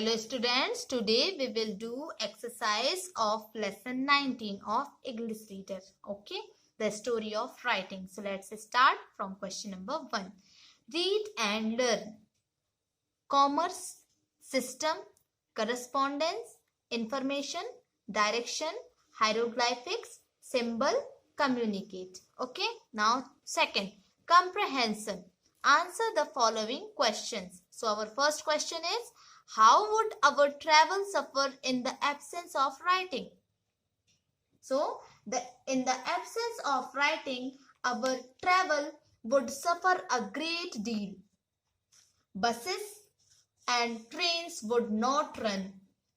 Hello students, today we will do exercise of lesson 19 of English Reader. Okay, the story of writing. So let's start from question number 1. Read and learn. Commerce, system, correspondence, information, direction, hieroglyphics, symbol, communicate. Okay, now second, comprehension. Answer the following questions. So our first question is, how would our travel suffer in the absence of writing? So, in the absence of writing, our travel would suffer a great deal. Buses and trains would not run,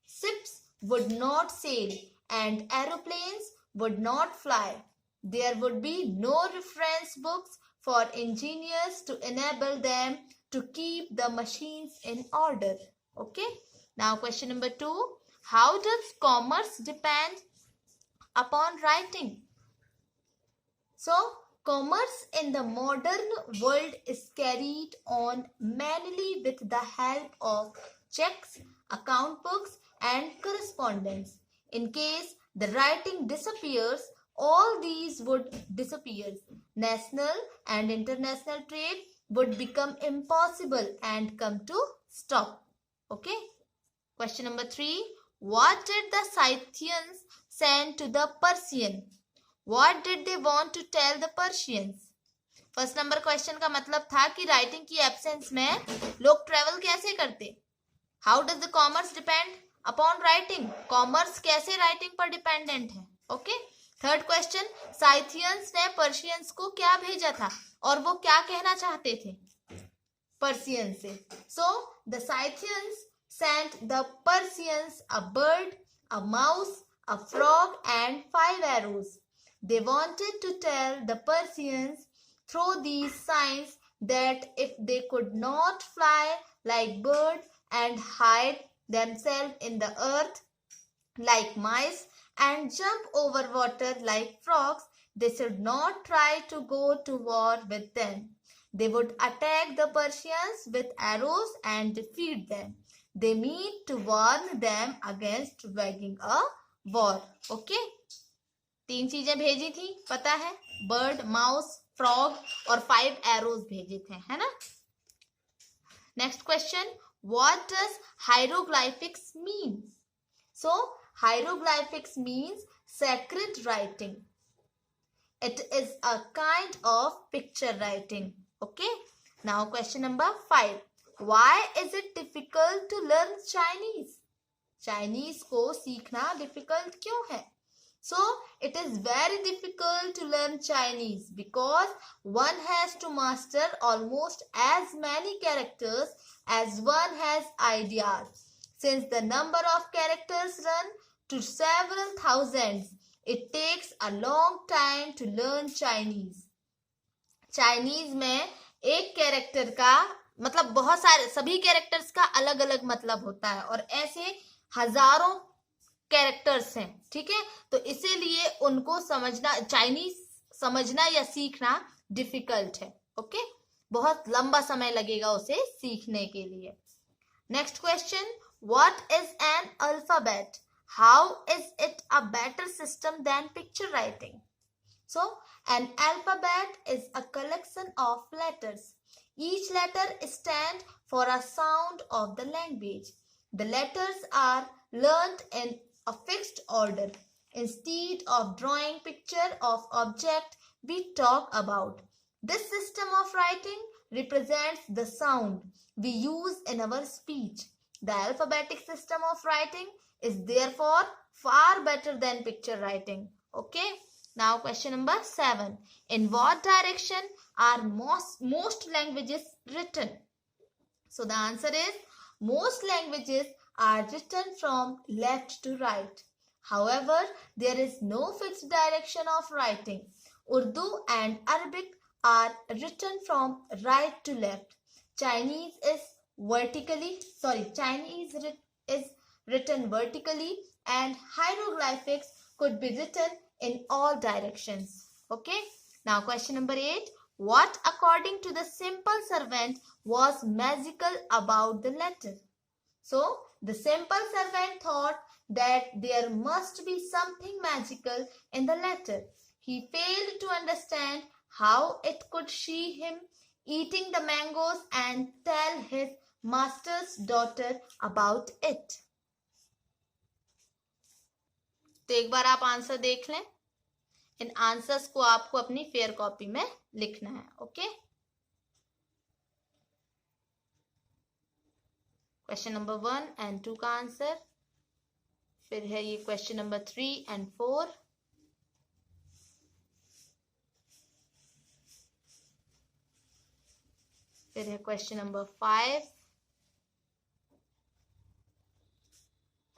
ships would not sail, and aeroplanes would not fly. There would be no reference books for engineers to enable them to keep the machines in order. Okay. Now question number 2. How does commerce depend upon writing? So, commerce in the modern world is carried on mainly with the help of checks, account books, and correspondence. In case the writing disappears, all these would disappear. National and international trade would become impossible and come to stop. Okay. Question number 3. What did the Scythians send to the Persian? What did they want to tell the Persians? First number question का मतलब था कि writing की absence में लोग travel कैसे करते. How does the commerce depend upon writing. Commerce कैसे राइटिंग पर डिपेंडेंट है. ओके. थर्ड क्वेश्चन, साइथियंस ने पर्शियंस को क्या भेजा था और वो क्या कहना चाहते थे पर्सियन से. So the Scythians sent the Persians a bird, a mouse, a frog and 5 arrows. They wanted to tell the Persians through these signs that if they could not fly like birds and hide themselves in the earth like mice and jump over water like frogs, they should not try to go to war with them. They would attack the Persians with arrows and defeat them. They mean to warn them against waging a war. Okay? 3 चीजें भेजी थी, पता है. Bird, mouse, frog और 5 arrows भेजे थे, है ना. Next question, what does hieroglyphics mean? So hieroglyphics means sacred writing. It is a kind of picture writing. Okay. Now question number 5. Why is it difficult to learn Chinese? Chinese को सीखना difficult क्यों है? So it is very difficult to learn Chinese because one has to master almost as many characters as one has ideas. Since the number of characters run to several thousands, it takes a long time to learn Chinese. Chinese में एक character का मतलब बहुत सारे सभी characters का अलग अलग मतलब होता है और ऐसे हजारों कैरेक्टर्स हैं. ठीक है. तो इसीलिए उनको समझना, चाइनीज समझना या सीखना डिफिकल्ट है. ओके. बहुत लंबा समय लगेगा उसे सीखने के लिए. Next question, what is an alphabet? How is it a better system than picture writing? So an alphabet is a collection of letters. Each letter stands for a sound of the language. The letters are learnt in a fixed order. Instead of drawing picture of object we talk about, this system of writing represents the sound we use in our speech. The alphabetic system of writing is therefore far better than picture writing. Okay. Now question number 7. In what direction are most languages written? So the answer is most languages are written from left to right. However, there is no fixed direction of writing. Urdu and Arabic are written from right to left. Chinese is written vertically and hieroglyphics could be written in all directions. Okay. Now question number 8. What according to the simple servant was magical about the letter? So The simple servant thought that there must be something magical in the letter. He failed to understand how it could see him eating the mangoes and tell his master's daughter about it. तो एक बार आप answer देख लें. इन answers को आपको अपनी fair copy में लिखना है. ओके. क्वेश्चन नंबर 1 एंड 2 का आंसर. फिर है ये क्वेश्चन नंबर 3 एंड 4. फिर है क्वेश्चन नंबर 5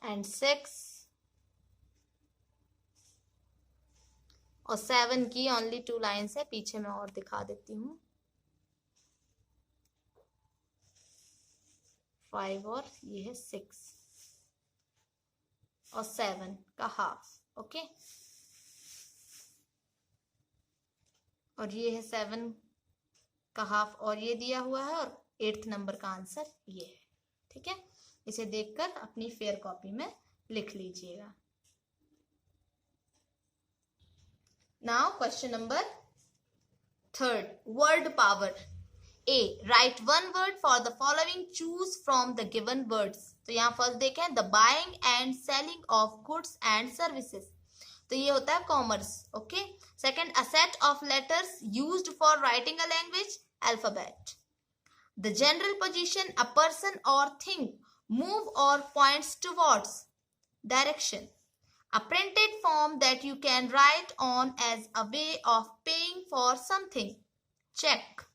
एंड 6 और 7 की ओनली 2 लाइन्स है. पीछे मैं और दिखा देती हूँ. 5 और ये है 6 और 7 का हाफ. ओके. और ये है 7 का हाफ और ये दिया हुआ है और 8th नंबर का आंसर ये है. ठीक है. इसे देखकर अपनी फेयर कॉपी में लिख लीजिएगा. Now question number 3rd. Word power. A. Write one word for the following. Choose from the given words. तो यहाँ फर्स्ट देखें, the buying and selling of goods and services. तो ये होता है commerce. Okay. Second, a set of letters used for writing a language. Alphabet. The general position a person or thing move or points towards. Direction. A printed form that you can write on as a way of paying for something. Check.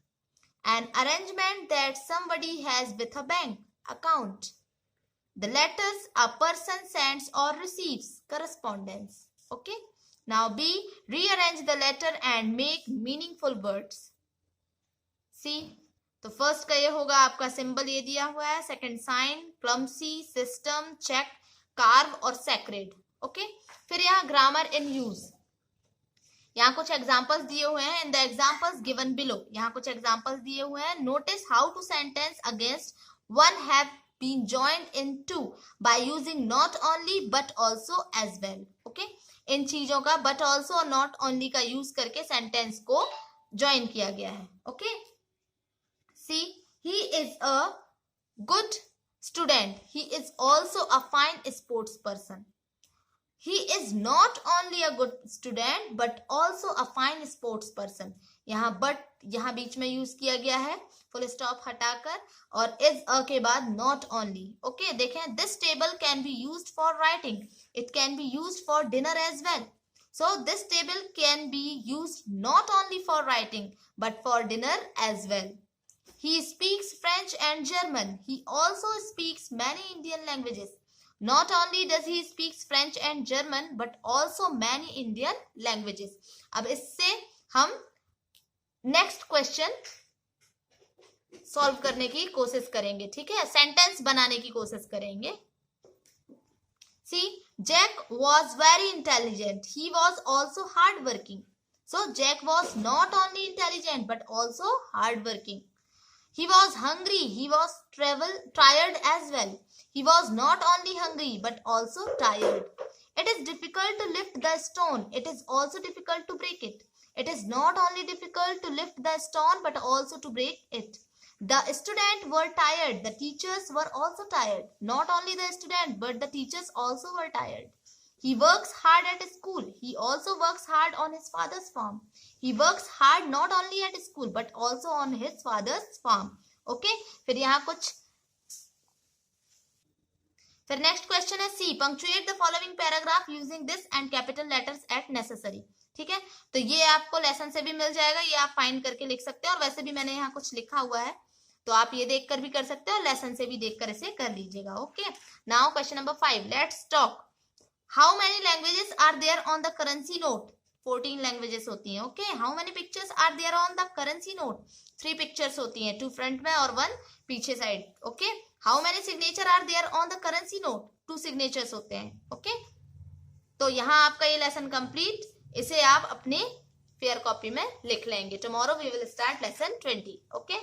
An arrangement that somebody has with a bank account. The letters a person sends or receives. Correspondence. Okay. Now B. Rearrange the letter and make meaningful words. C. तो first का ये होगा आपका symbol ये दिया हुआ है. Second sign, clumsy, system, check, carve और सैक्रेड. ओके. फिर यहाँ ग्रामर इन यूज. यहाँ कुछ एग्जाम्पल्स दिए हुए हैं. In the examples given below. यहाँ कुछ एग्जाम्पल्स दिए हुए हैं. Notice how two sentence against one have been joined in two by using not only but also as well. Okay. इन चीजों का बट ऑल्सो और नॉट ओनली का यूज करके सेंटेंस को ज्वाइन किया गया है. Okay. See. He is a good student. He is also a fine sports person. He is not only a good student but also a fine sports person. यहाँ but यहाँ बीच में use किया गया है फुल स्टॉप हटाकर और is a के बाद not only. ओके. देखें, this table can be used for writing. It can be used for dinner as well. So this table can be used not only for writing but for dinner as well. He speaks French and German. He also speaks many Indian languages. Not only does he speaks French and German but also many Indian languages. अब इससे हम next question solve करने की कोशिश करेंगे. ठीक है. Sentence बनाने की कोशिश करेंगे. See, Jack was very intelligent. He was also hardworking. So Jack was not only intelligent but also hardworking. He was hungry. He was tired as well. He was not only hungry but also tired. It is difficult to lift the stone. It is also difficult to break it. It is not only difficult to lift the stone but also to break it. The students were tired. The teachers were also tired. Not only the student but the teachers also were tired. He works hard at school. He also works hard on his father's farm. He works hard not only at school but also on his father's farm. Okay. फिर यहाँ कुछ फिर next question है C. Punctuate the following paragraph using this and capital letters at necessary. ठीक है. तो ये आपको लेसन से भी मिल जाएगा. ये आप फाइंड करके लिख सकते हैं और वैसे भी मैंने यहाँ कुछ लिखा हुआ है तो आप ये देखकर भी कर सकते हो और लेसन से भी देखकर इसे कर लीजिएगा. Okay. Now question number 5. Let's talk. How many languages are there on the currency note. 14 languages होती हैं. Okay. How many pictures are there on the currency note. 3 pictures होती हैं, 2 फ्रंट में और 1 पीछे side. Okay. How many signature are there on the currency note. 2 signatures होते हैं. Okay. तो यहाँ आपका ये लेसन कंप्लीट. इसे आप अपने फेयर कॉपी में लिख लेंगे. Tomorrow we will start lesson 20. Okay.